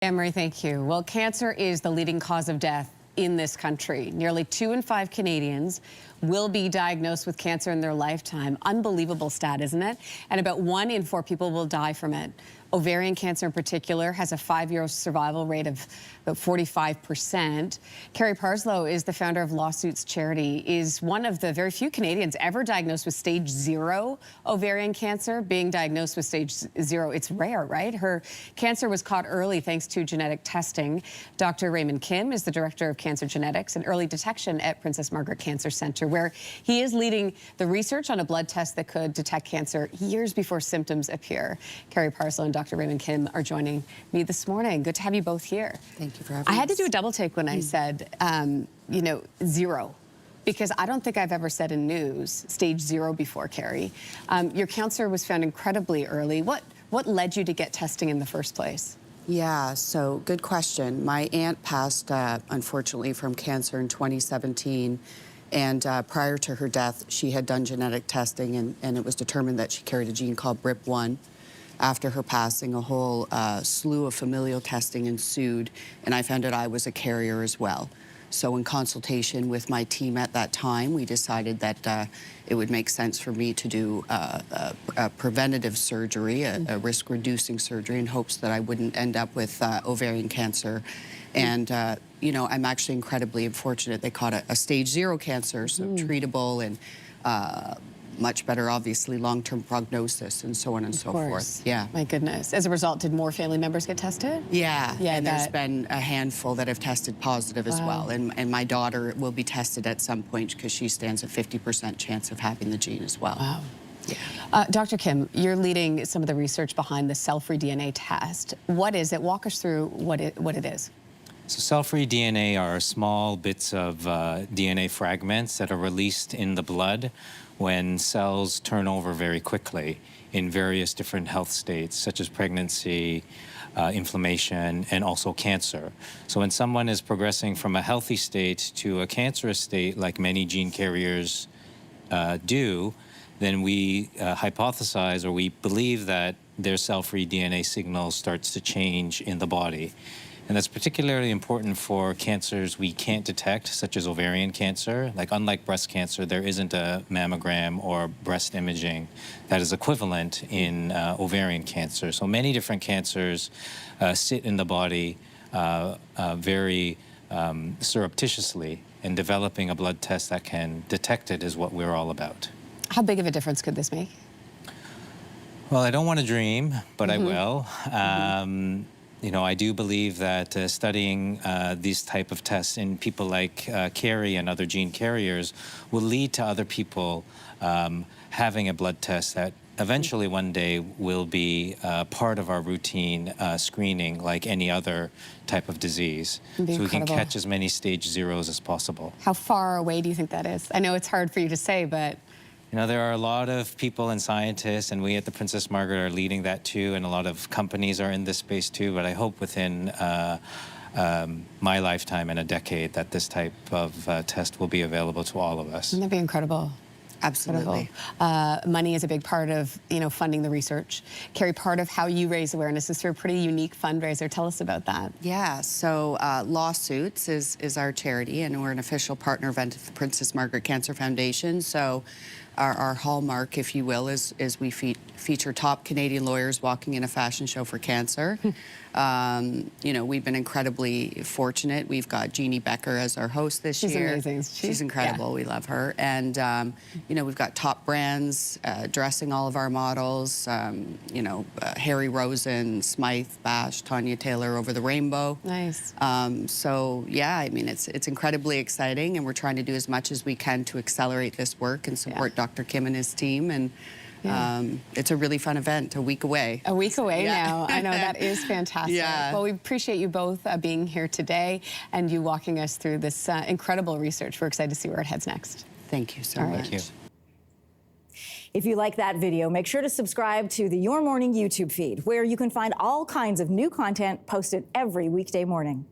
Anne-Marie, thank you. Well, cancer is the leading cause of death in this country. Nearly 2 in 5 Canadians will be diagnosed with cancer in their lifetime. Unbelievable stat, isn't it? And about 1 in 4 people will die from it. Ovarian cancer in particular has a 5-year survival rate of about 45%. Carrie Parslow is the founder of Lawsuits Charity, is one of the very few Canadians ever diagnosed with stage 0 ovarian cancer. Being diagnosed with stage 0, it's rare, right? Her cancer was caught early thanks to genetic testing. Dr. Raymond Kim is the director of cancer genetics and early detection at Princess Margaret Cancer Centre, where he is leading the research on a blood test that could detect cancer years before symptoms appear. Carrie Parslow and Dr. Raymond Kim are joining me this morning. Good to have you both here. Thank you for having us. I had to do a double take when I said, you know, 0, because I don't think I've ever said in news stage 0 before, Carrie. Your cancer was found incredibly early. What led you to get testing in the first place? Yeah, so good question. My aunt passed, unfortunately, from cancer in 2017. And prior to her death, she had done genetic testing, and it was determined that she carried a gene called BRIP1. After her passing, a whole slew of familial testing ensued, and I found out I was a carrier as well. So in consultation with my team at that time, we decided that it would make sense for me to do a preventative surgery, a risk-reducing surgery, in hopes that I wouldn't end up with ovarian cancer. And, you know, I'm actually incredibly fortunate. They caught a stage 0 cancer, so treatable and much better, obviously, long-term prognosis and so on and so forth. Yeah. My goodness. As a result, did more family members get tested? Yeah. And there's been a handful that have tested positive as well. And my daughter will be tested at some point because she stands a 50% chance of having the gene as well. Wow. Yeah. Dr. Kim, you're leading some of the research behind the cell-free DNA test. What is it? Walk us through what it is. So cell-free DNA are small bits of DNA fragments that are released in the blood when cells turn over very quickly in various different health states, such as pregnancy, inflammation, and also cancer. So when someone is progressing from a healthy state to a cancerous state, like many gene carriers do, then we hypothesize, or we believe, that their cell-free DNA signal starts to change in the body. And that's particularly important for cancers we can't detect, such as ovarian cancer. Like, unlike breast cancer, there isn't a mammogram or breast imaging that is equivalent in ovarian cancer. So many different cancers sit in the body very surreptitiously, and developing a blood test that can detect it is what we're all about. How big of a difference could this make? Well, I don't want to dream, but I will. You know, I do believe that studying these type of tests in people like Carrie and other gene carriers will lead to other people having a blood test that eventually one day will be part of our routine screening, like any other type of disease. So we can catch as many stage 0s as possible. How far away do you think that is? I know it's hard for you to say, but... You know, there are a lot of people and scientists, and we at the Princess Margaret are leading that too, and a lot of companies are in this space too, but I hope within my lifetime, in a decade, that this type of test will be available to all of us. Wouldn't that be incredible? Absolutely. Money is a big part of, you know, funding the research. Carrie, part of how you raise awareness is through a pretty unique fundraiser. Tell us about that. Yeah, so Lawsuits is our charity, and we're an official partner of the Princess Margaret Cancer Foundation. So our hallmark, if you will, is we feature top Canadian lawyers walking in a fashion show for cancer. You know, we've been incredibly fortunate. We've got Jeannie Becker as our host this year. She's amazing. She's incredible. Yeah. We love her. And, you know, we've got top brands dressing all of our models. You know, Harry Rosen, Smythe, Bash, Tanya Taylor, Over the Rainbow. Nice. So, yeah, I mean, it's incredibly exciting, and we're trying to do as much as we can to accelerate this work and support Dr. Kim and his team. And it's a really fun event, a week away. A week away now. I know, that is fantastic. Yeah. Well, we appreciate you both being here today and you walking us through this incredible research. We're excited to see where it heads next. Thank you so much. Thank you. If you like that video, make sure to subscribe to the Your Morning YouTube feed, where you can find all kinds of new content posted every weekday morning.